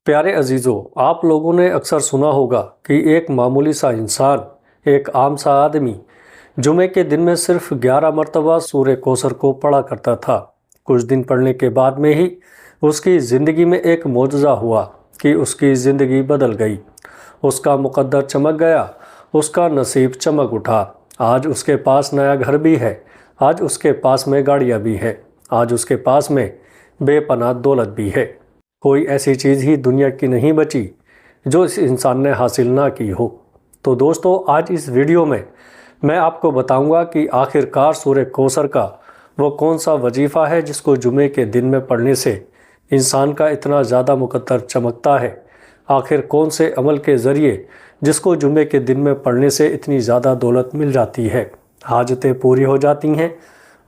प्यारे अजीज़ों, आप लोगों ने अक्सर सुना होगा कि एक मामूली सा इंसान, एक आम सा आदमी जुमे के दिन में सिर्फ 11 मरतबा सूरह कौसर को पढ़ा करता था। कुछ दिन पढ़ने के बाद में ही उसकी ज़िंदगी में एक मोजज़ा हुआ कि उसकी ज़िंदगी बदल गई। उसका मुक़द्दर चमक गया, उसका नसीब चमक उठा। आज उसके पास नया घर भी है, आज उसके पास में गाड़ियाँ भी है, आज उसके पास में बेपनाह दौलत भी है। कोई ऐसी चीज़ ही दुनिया की नहीं बची जो इस इंसान ने हासिल ना की हो। तो दोस्तों, आज इस वीडियो में मैं आपको बताऊंगा कि आखिरकार सूरह कौसर का वो कौन सा वजीफ़ा है जिसको जुमे के दिन में पढ़ने से इंसान का इतना ज़्यादा मुक़द्दर चमकता है। आखिर कौन से अमल के ज़रिए जिसको जुमे के दिन में पढ़ने से इतनी ज़्यादा दौलत मिल जाती है, हाजतें पूरी हो जाती हैं,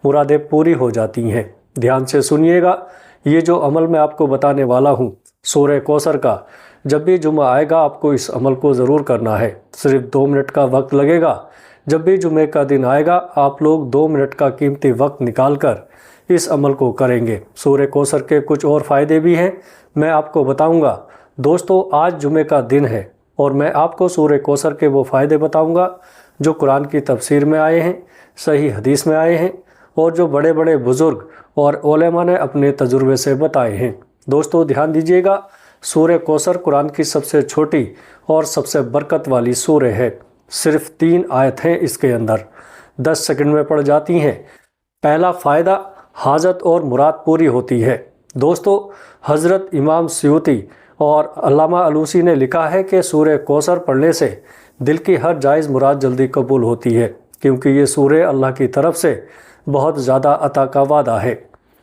मुरादें पूरी हो जाती हैं। ध्यान से सुनिएगा, ये जो अमल मैं आपको बताने वाला हूँ सूरह कौसर का, जब भी जुमा आएगा आपको इस अमल को ज़रूर करना है। सिर्फ 2 मिनट का वक्त लगेगा। जब भी जुमे का दिन आएगा आप लोग 2 मिनट का कीमती वक्त निकाल कर इस अमल को करेंगे। सूरह कौसर के कुछ और फ़ायदे भी हैं, मैं आपको बताऊंगा। दोस्तों, आज जुमे का दिन है और मैं आपको सूरह कौसर के वो फ़ायदे बताऊंगा जो कुरान की तफसीर में आए हैं, सही हदीस में आए हैं और जो बड़े बड़े बुज़ुर्ग और उलेमा ने अपने तजुर्बे से बताए हैं। दोस्तों, ध्यान दीजिएगा, सूरह कौसर कुरान की सबसे छोटी और सबसे बरकत वाली सूरह है। सिर्फ 3 आयत हैं इसके अंदर, 10 सेकंड में पढ़ जाती हैं। पहला फ़ायदा, हाजत और मुराद पूरी होती है। दोस्तों, हज़रत इमाम सयूती और अल्लामा अलूसी ने लिखा है कि सूरह कौसर पढ़ने से दिल की हर जायज़ मुराद जल्दी कबूल होती है, क्योंकि ये सूरह अल्लाह की तरफ से बहुत ज़्यादा अता का वादा है।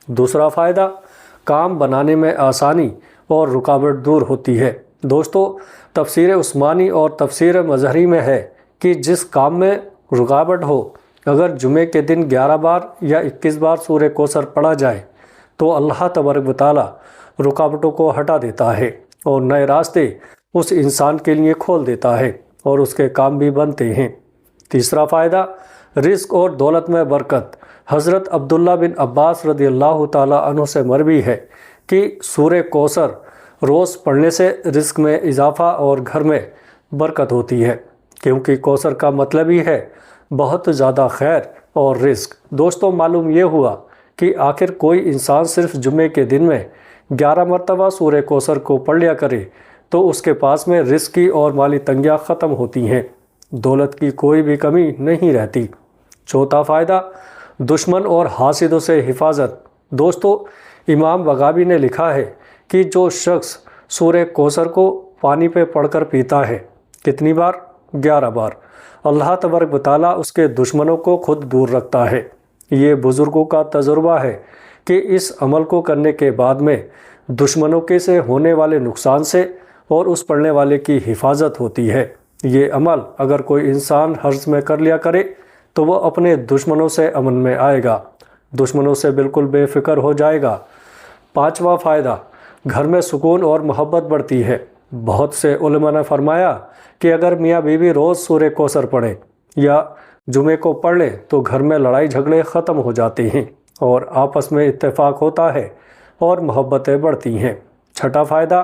दूसरा फ़ायदा, काम बनाने में आसानी और रुकावट दूर होती है। दोस्तों, तफसीर उस्मानी और तफसीर मज़हरी में है कि जिस काम में रुकावट हो, अगर जुमे के दिन 11 बार या 21 बार सूरह कौसर पढ़ा जाए तो अल्लाह तबारक व तआला रुकावटों को हटा देता है और नए रास्ते उस इंसान के लिए खोल देता है और उसके काम भी बनते हैं। तीसरा फ़ायदा, रिज़्क़ और दौलत में बरकत। हज़रत अब्दुल्ला बिन अब्बास रज़ियल्लाहु ताला अन्हु से मरवी है कि सूरह कौसर रोज़ पढ़ने से रिज़्क़ में इजाफ़ा और घर में बरकत होती है, क्योंकि कौसर का मतलब ही है बहुत ज़्यादा खैर और रिज़्क़। दोस्तों, मालूम ये हुआ कि आखिर कोई इंसान सिर्फ जुमे के दिन में 11 मरतबा सूरह कौसर को पढ़ लिया करे तो उसके पास में रिज़्क़ की और माली तंगियाँ ख़त्म होती हैं, दौलत की कोई भी कमी नहीं रहती। चौथा फ़ायदा, दुश्मन और हासिदों से हिफाजत। दोस्तों, इमाम बगावी ने लिखा है कि जो शख्स सूरह कौसर को पानी पे पढ़कर पीता है, कितनी बार? 11 बार, अल्लाह तबारक व तआला उसके दुश्मनों को खुद दूर रखता है। ये बुज़ुर्गों का तजुर्बा है कि इस अमल को करने के बाद में दुश्मनों के से होने वाले नुकसान से और उस पढ़ने वाले की हिफाजत होती है। ये अमल अगर कोई इंसान हर्ज में कर लिया करे तो वह अपने दुश्मनों से अमन में आएगा, दुश्मनों से बिल्कुल बेफिक्र हो जाएगा। पांचवा फ़ायदा, घर में सुकून और मोहब्बत बढ़ती है। बहुत से उलमा ने फरमाया कि अगर मियाँ बीवी रोज़ सूरह कौसर पढ़ें या जुमे को पढ़ लें तो घर में लड़ाई झगड़े ख़त्म हो जाते हैं और आपस में इत्तेफाक होता है और मोहब्बतें बढ़ती हैं। छठा फ़ायदा,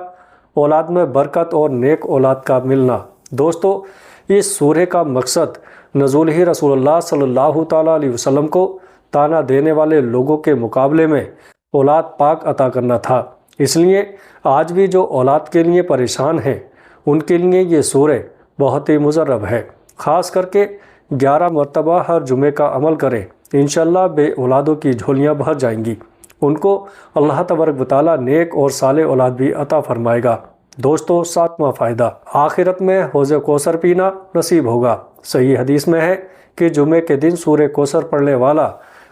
औलाद में बरकत और नेक औलाद का मिलना। दोस्तों, इस सूरह का मकसद नज़ूल ही रसूलुल्लाह सल्लल्लाहु ताला अलैहि वसल्लम को ताना देने वाले लोगों के मुकाबले में औलाद पाक अता करना था। इसलिए आज भी जो औलाद के लिए परेशान हैं उनके लिए ये सूरह बहुत ही मुजर्रब है। ख़ास करके 11 मरतबा हर जुमे का अमल करें, इंशाअल्लाह बे औलादों की झोलियाँ भर जाएंगी। उनको अल्लाह तबारक व तआला नेक और साले औलाद भी अता फरमाएगा। दोस्तों, 7वां फ़ायदा, आखिरत में हौज़ कौसर पीना नसीब होगा। सही हदीस में है कि जुमे के दिन सूरह कौसर पढ़ने वाला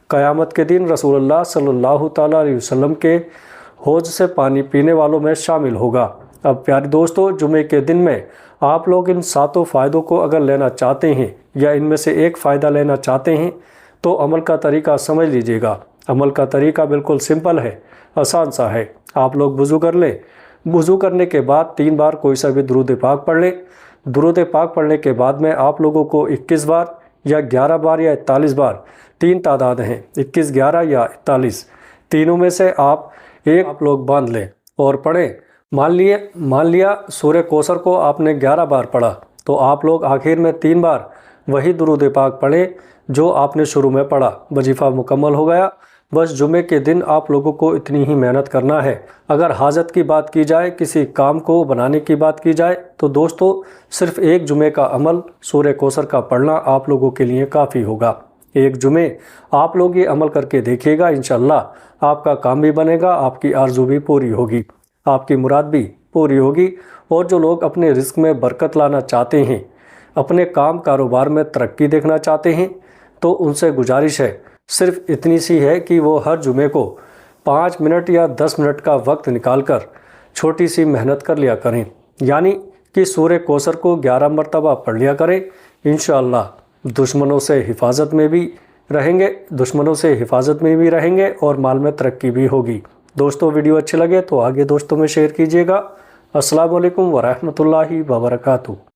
क़यामत के दिन रसूलुल्लाह सल्लल्लाहु ताला अलैहि वसल्लम के हौज़ से पानी पीने वालों में शामिल होगा। अब प्यारे दोस्तों, जुमे के दिन में आप लोग इन 7 फ़ायदों को अगर लेना चाहते हैं या इनमें से एक फ़ायदा लेना चाहते हैं तो अमल का तरीका समझ लीजिएगा। अमल का तरीका बिल्कुल सिंपल है, आसान सा है। आप लोग वज़ू कर लें, वज़ू करने के बाद 3 बार कोई सा भी दुरूद पाक पढ़ लें। दुरूद पाक पढ़ने के बाद में आप लोगों को 21 बार या 11 बार या 41 बार, 3 तादाद हैं, 21, 11 या 41, तीनों में से आप लोग बांध लें और पढ़ें मान लिया सूरह कोसर को आपने 11 बार पढ़ा, तो आप लोग आखिर में 3 बार वही दुरूद पाक पढ़ें जो आपने शुरू में पढ़ा। वजीफ़ा मुकम्मल हो गया। बस जुमे के दिन आप लोगों को इतनी ही मेहनत करना है। अगर हाजत की बात की जाए, किसी काम को बनाने की बात की जाए, तो दोस्तों सिर्फ एक जुमे का अमल सूरह कोसर का पढ़ना आप लोगों के लिए काफ़ी होगा। एक जुमे आप लोग ये अमल करके देखिएगा, इंशाअल्लाह आपका काम भी बनेगा, आपकी आरज़ू भी पूरी होगी, आपकी मुराद भी पूरी होगी। और जो लोग अपने रिस्क में बरकत लाना चाहते हैं, अपने काम कारोबार में तरक्की देखना चाहते हैं, तो उनसे गुजारिश है, सिर्फ इतनी सी है कि वो हर जुमे को 5 मिनट या 10 मिनट का वक्त निकालकर छोटी सी मेहनत कर लिया करें, यानी कि सूरह कोसर को 11 मरतबा पढ़ लिया करें। इंशाअल्लाह दुश्मनों से हिफाजत में भी रहेंगे और माल में तरक्की भी होगी। दोस्तों वीडियो अच्छे लगे तो आगे दोस्तों में शेयर कीजिएगा। अस्सलाम वालेकुम व रहमतुल्लाहि व बरकातुहू।